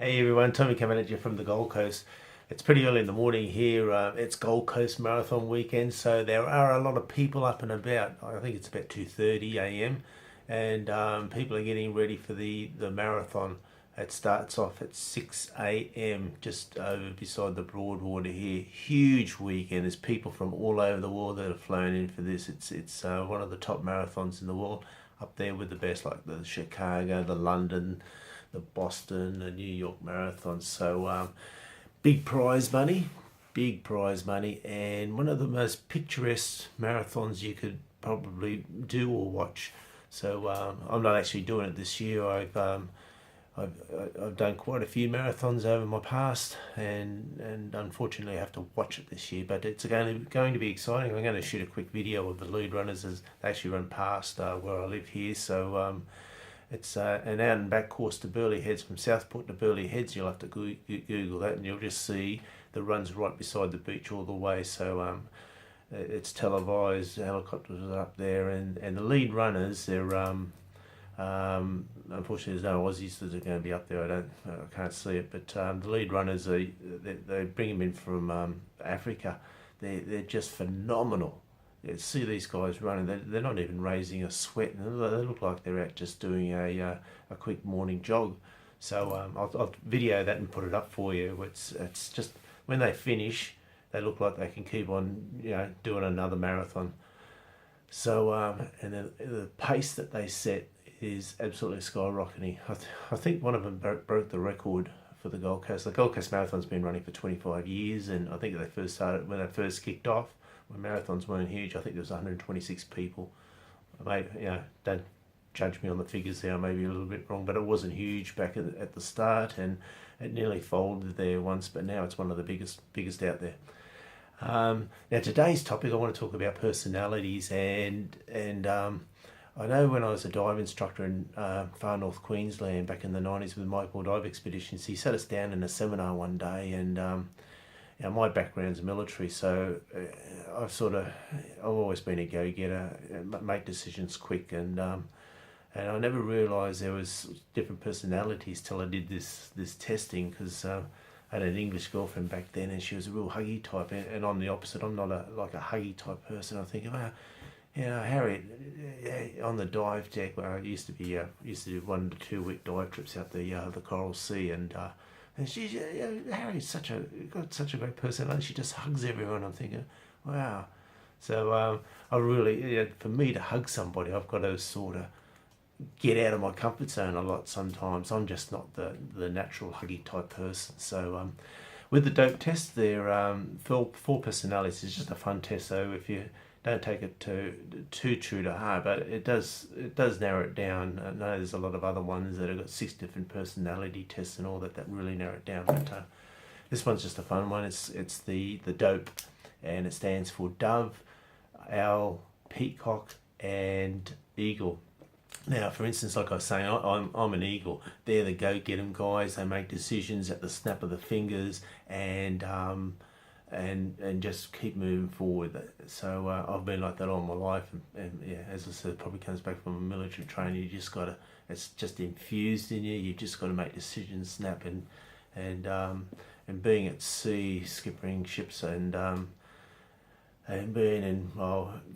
Hey everyone, Tommy coming at you from the Gold Coast. It's pretty early in the morning here. It's Gold Coast Marathon weekend, so there are a lot of people up and about. I think it's about 2:30 a.m. and people are getting ready for the marathon. It starts off at 6 a.m. just over beside the Broadwater here. Huge weekend. There's people from all over the world that have flown in for this. It's one of the top marathons in the world, up there with the best like the Chicago, the London, the Boston, the New York marathons. So big prize money, and one of the most picturesque marathons you could probably do or watch. So I'm not actually doing it this year. I've, I've done quite a few marathons over my past, and unfortunately I have to watch it this year. But it's going to be exciting. I'm going to shoot a quick video of the lead runners as they actually run past where I live here. So it's an out and back course to Burleigh Heads, from Southport to Burleigh Heads. You'll have to Google that, and you'll just see the runs right beside the beach all the way. So it's televised. Helicopters are up there, and the lead runners, they're unfortunately there's no Aussies that are going to be up there. I can't see it, but the lead runners they bring them in from Africa. They're just phenomenal. You see these guys running, they're not even raising a sweat, and they look like they're out just doing a quick morning jog. So I'll video that and put it up for you. It's just when they finish, they look like they can keep on doing another marathon. So and the pace that they set is absolutely skyrocketing. I think one of them broke the record for the Gold Coast. The Gold Coast Marathon's been running for 25 years, and I think when they first kicked off, when marathons weren't huge, I think there was 126 people. Don't judge me on the figures there, I may be a little bit wrong, but it wasn't huge back at the start, and it nearly folded there once, but now it's one of the biggest out there. Now today's topic, I want to talk about personalities, and I know when I was a dive instructor in far north Queensland back in the 90s with Michael Dive Expeditions, he sat us down in a seminar one day, and my background's military, so I've always been a go-getter, make decisions quick, and I never realised there was different personalities till I did this testing, because I had an English girlfriend back then, and she was a real huggy type, and I'm the opposite. I'm not a huggy type person. I think, Harriet, on the dive deck, where I used to do 1 to 2 week dive trips out the Coral Sea, and she's Harry's got such a great personality. She just hugs everyone. I'm thinking, wow. So I really, for me to hug somebody, I've got to sort of get out of my comfort zone a lot. Sometimes I'm just not the natural huggy type person. So with the dope test, there four personalities. It's just a fun test. So if you don't take it too true to heart, but it does narrow it down. I know there's a lot of other ones that have got 6 different personality tests and all that really narrow it down. But this one's just a fun one. It's the dope, and it stands for dove, owl, peacock, and eagle. Now, for instance, like I was saying, I'm an eagle. They're the go-get-em guys. They make decisions at the snap of the fingers, and just keep moving forward. So I've been like that all my life, and yeah, as I said, it probably comes back from a military training. You just gotta, it's just infused in you. You've just got to make decisions, snap, and being at sea, skippering ships, and being in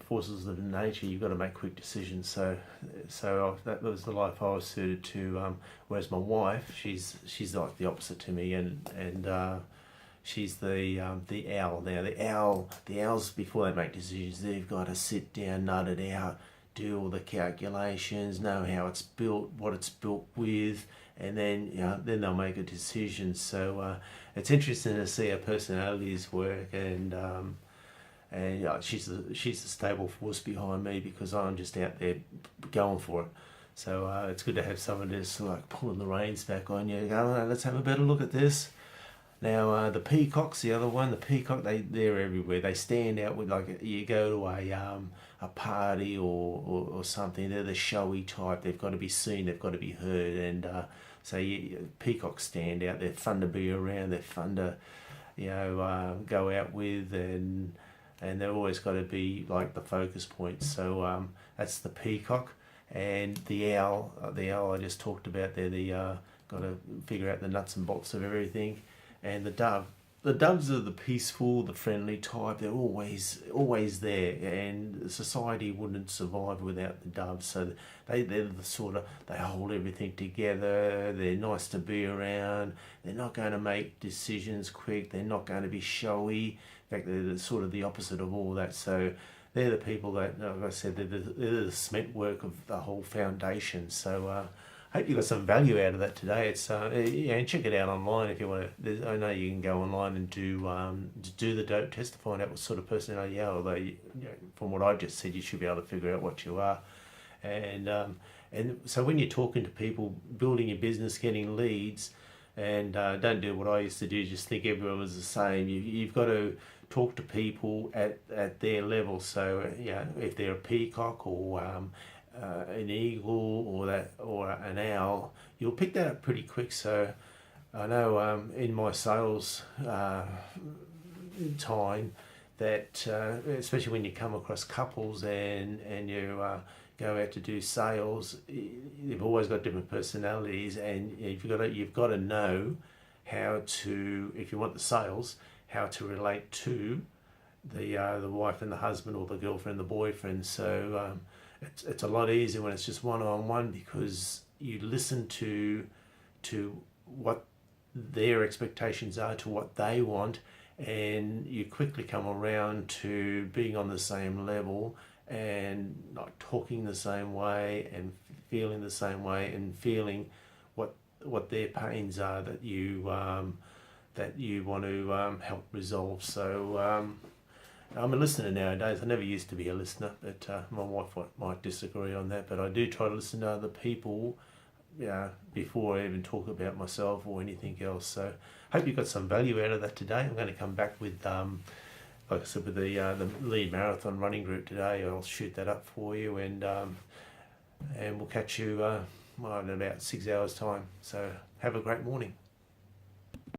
forces of nature, you've got to make quick decisions. So that was the life I was suited to. Whereas my wife, she's like the opposite to me, and she's the owl. Now the owls, before they make decisions, they've got to sit down, nut it out, do all the calculations, know how it's built, what it's built with, and then they'll make a decision. So it's interesting to see how personalities work, and she's the stable force behind me, because I'm just out there going for it. So it's good to have someone just like pulling the reins back on you. Go, let's have a better look at this. Now the peacock's the other one. The peacock, they're everywhere. They stand out with, like, you go to a party or something. They're the showy type. They've got to be seen. They've got to be heard. And peacocks stand out. They're fun to be around. They're fun to go out with, and they've always got to be like the focus point. So that's the peacock. And the owl I just talked about. They're the got to figure out the nuts and bolts of everything. And the doves are the peaceful, the friendly type. They're always there, and society wouldn't survive without the doves. So they're the sort of, they hold everything together. They're nice to be around. They're not going to make decisions quick. They're not going to be showy. In fact, they're sort of the opposite of all that. So they're the people that, like I said, they're the cement work of the whole foundation. So I hope you got some value out of that today. It's and check it out online if you want to. I know you can go online and do the dope test to find out what sort of personality you are. Although from what I just said, you should be able to figure out what you are. And so when you're talking to people, building your business, getting leads, and don't do what I used to do. Just think everyone was the same. You've got to talk to people at their level. So if they're a peacock or an eagle or an owl, you'll pick that up pretty quick. So I know in my sales time that especially when you come across couples and you go out to do sales, you've always got different personalities, and you've got to know how to, if you want the sales, how to relate to the wife and the husband, or the girlfriend, the boyfriend. So it's a lot easier when it's just one-on-one, because you listen to what their expectations are, to what they want, and you quickly come around to being on the same level and not talking the same way and feeling the same way, and feeling what their pains are that you want to help resolve. So I'm a listener nowadays. I never used to be a listener, but my wife might disagree on that. But I do try to listen to other people before I even talk about myself or anything else. So I hope you got some value out of that today. I'm going to come back with, like I said, with the lead marathon running group today. I'll shoot that up for you, and we'll catch you in about 6 hours time. So have a great morning.